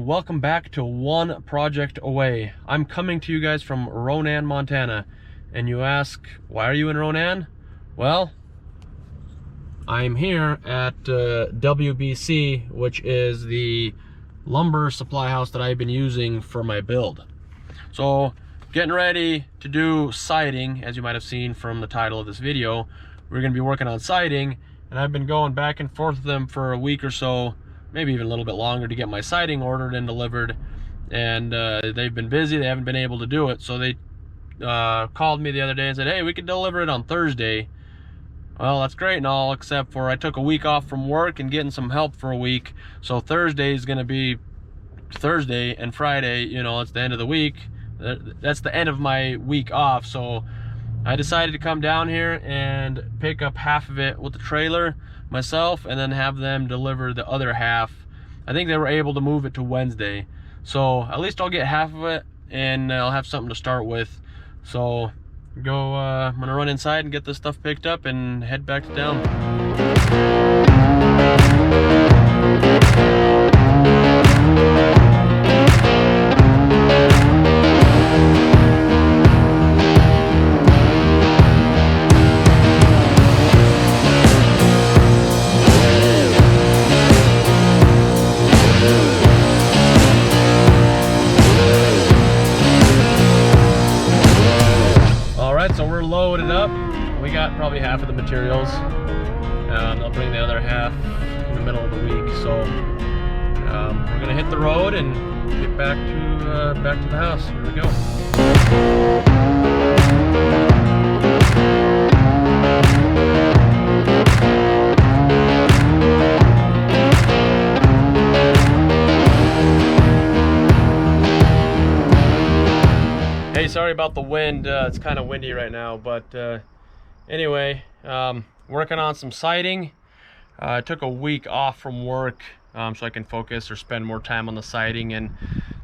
and welcome back to One Project Away. I'm coming to you guys from Ronan, Montana. And you ask, why are you in Ronan? Well, I'm here at WBC, which is the lumber supply house that I've been using for my build. So, getting ready to do siding, as you might have seen from the title of this video. We're going to be working on siding, and I've been going back and forth with them for a week or so, maybe even a little bit longer, to get my siding ordered and delivered. And they've been busy, they haven't been able to do it, so they called me the other day and said, hey, we could deliver it on Thursday. Well, that's great and all, except for I took a week off from work and getting some help for a week, so Thursday is going to be Thursday, and Friday, you know, it's the end of the week. That's the end of my week off, so I decided to come down here and pick up half of it with the trailer myself, and then have them deliver the other half. I think they were able to move it to Wednesday, so at least I'll get half of it and I'll have something to start with. So I'm gonna run inside and get this stuff picked up and head back to town. So we're loaded up. We got probably half of the materials. They'll bring the other half in the middle of the week. So we're gonna hit the road and get back to the house. Here we go. Hey, sorry about the wind. It's kind of windy right now, but anyway, working on some siding. I took a week off from work so I can focus or spend more time on the siding, and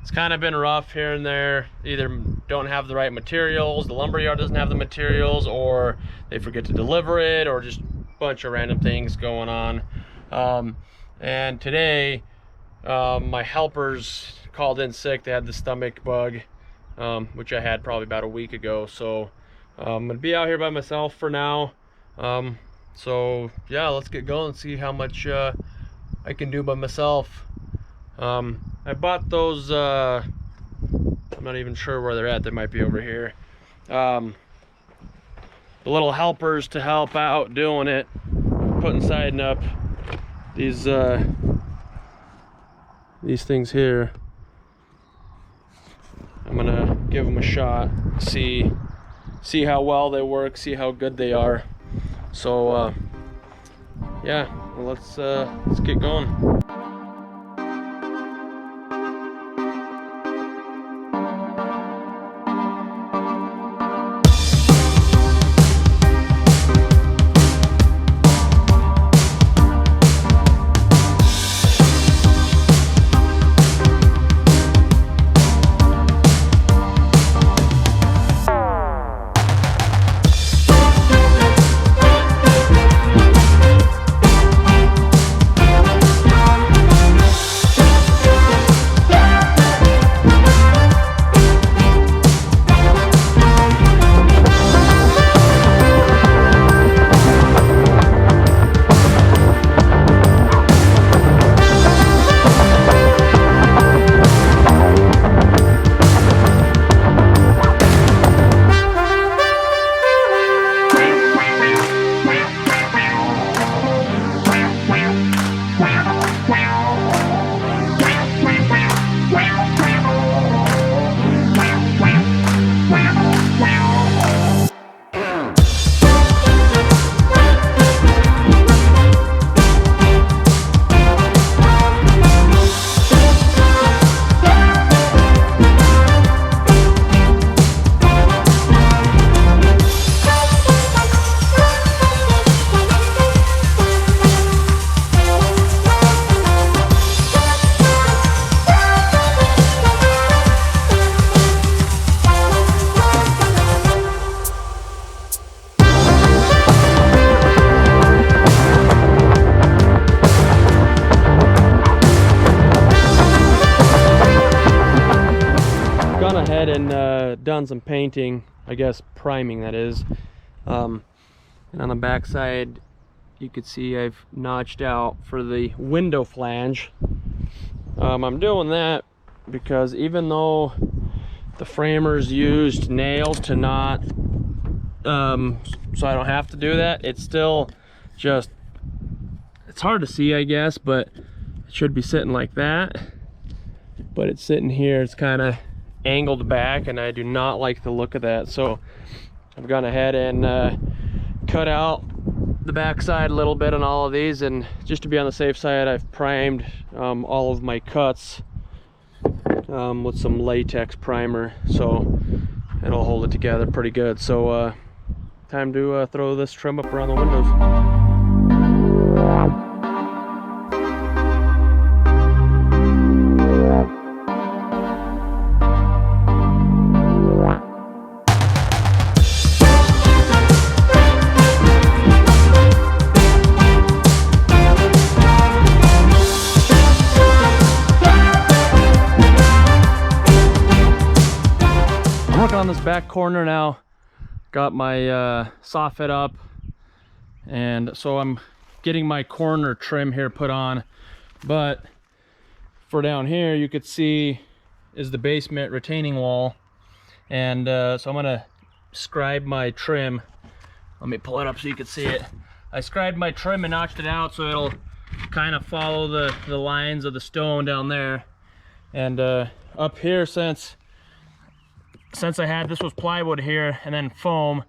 it's kind of been rough here and there. Either don't have the right materials, the lumber yard doesn't have the materials, or they forget to deliver it, or just a bunch of random things going on. And today, my helpers called in sick. They had the stomach bug, which I had probably about a week ago. So I'm gonna be out here by myself for now. So yeah, let's get going and see how much I can do by myself. I bought those, I'm not even sure where they're at. They might be over here. The little helpers to help out doing it, putting siding up. These things here. I'm gonna give them a shot, see how well they work, see how good they are. So yeah, well, let's get going. ahead and done some painting, I guess priming that is. And on the back side, you can see I've notched out for the window flange. I'm doing that because even though the framers used nails to knot, so I don't have to do that, it's still just, it's hard to see, I guess, but it should be sitting like that. But it's sitting here, it's kind of angled back, and I do not like the look of that. So I've gone ahead and cut out the back side a little bit on all of these, and just to be on the safe side, I've primed all of my cuts with some latex primer, so it'll hold it together pretty good. So time to throw this trim up around the windows. On this back corner now, got my soffit up, and so I'm getting my corner trim here put on. But for down here, you could see is the basement retaining wall, and so I'm gonna scribe my trim. Let me pull it up so you can see it. I scribed my trim and notched it out so it'll kind of follow the lines of the stone down there. And up here, since I had, this was plywood here and then foam,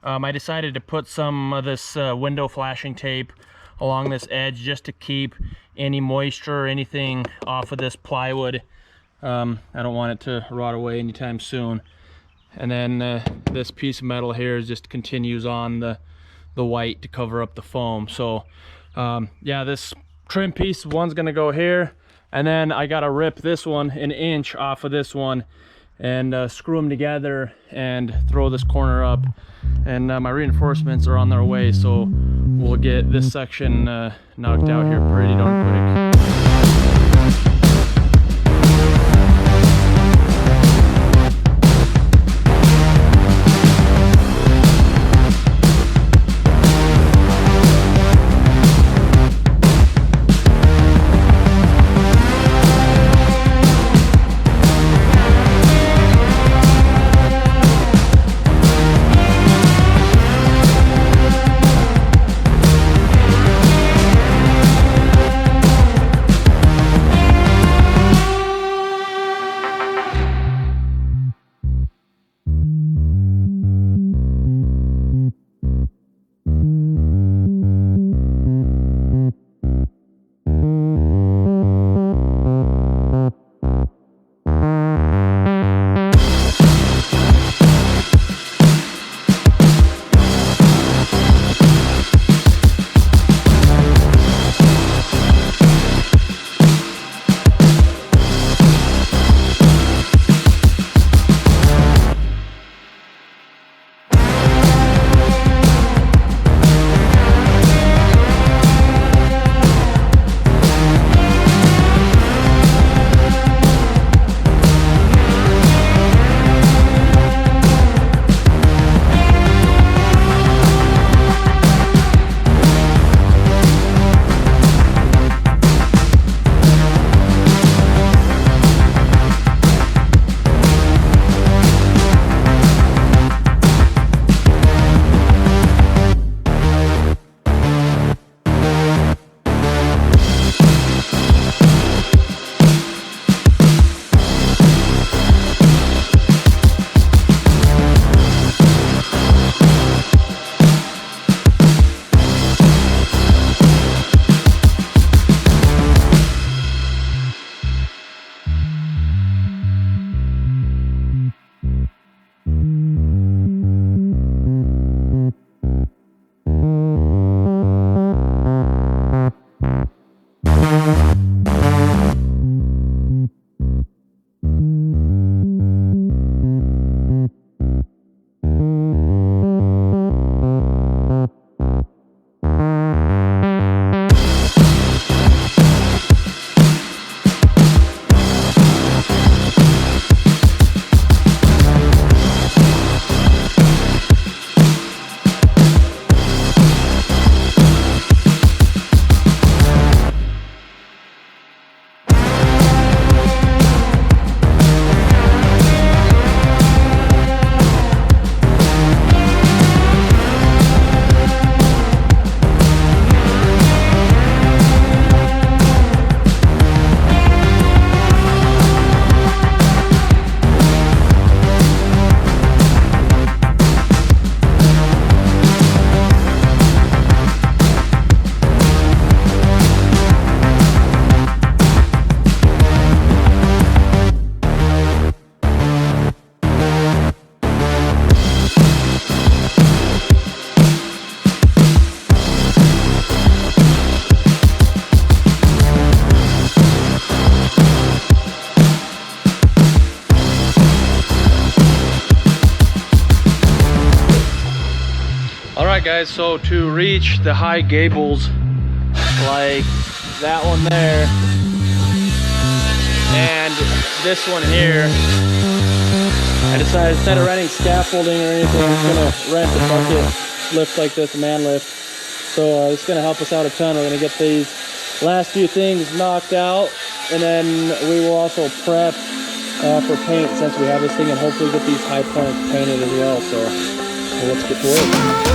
I decided to put some of this window flashing tape along this edge just to keep any moisture or anything off of this plywood. I don't want it to rot away anytime soon. And then this piece of metal here just continues on the white to cover up the foam. So yeah, this trim piece, one's gonna go here, and then I gotta rip this one an inch off of this one and screw them together and throw this corner up. And my reinforcements are on their way, so we'll get this section knocked out here pretty darn quick. guys, so to reach the high gables like that one there and this one here, I decided instead of renting scaffolding or anything, I'm just gonna rent a bucket lift like this, a man lift. So it's gonna help us out a ton. We're gonna get these last few things knocked out, and then we will also prep for paint since we have this thing, and hopefully get these high points painted as well. So let's get to work.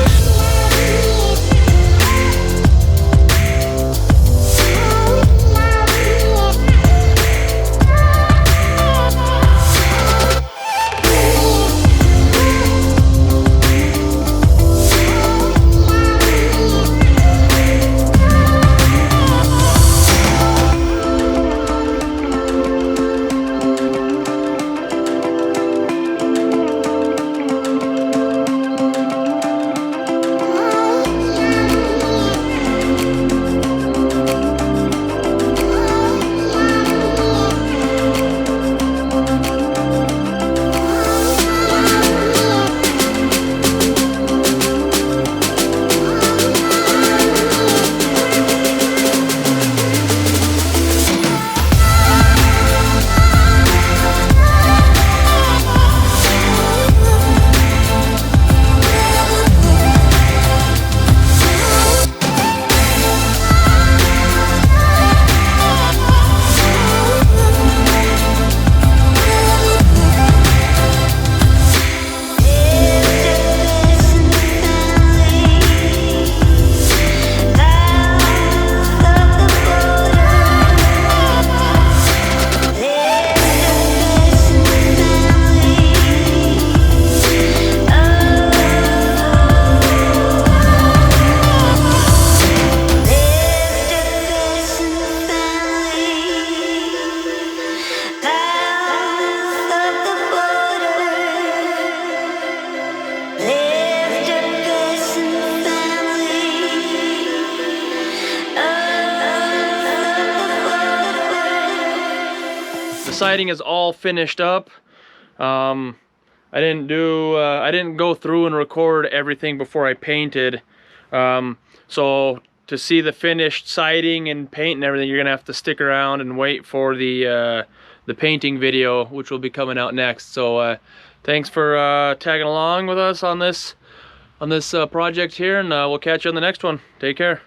The siding is all finished up. I didn't go through and record everything before I painted. So to see the finished siding and paint and everything, you're gonna have to stick around and wait for the painting video, which will be coming out next. So thanks for tagging along with us on this project here, and we'll catch you on the next one. Take care.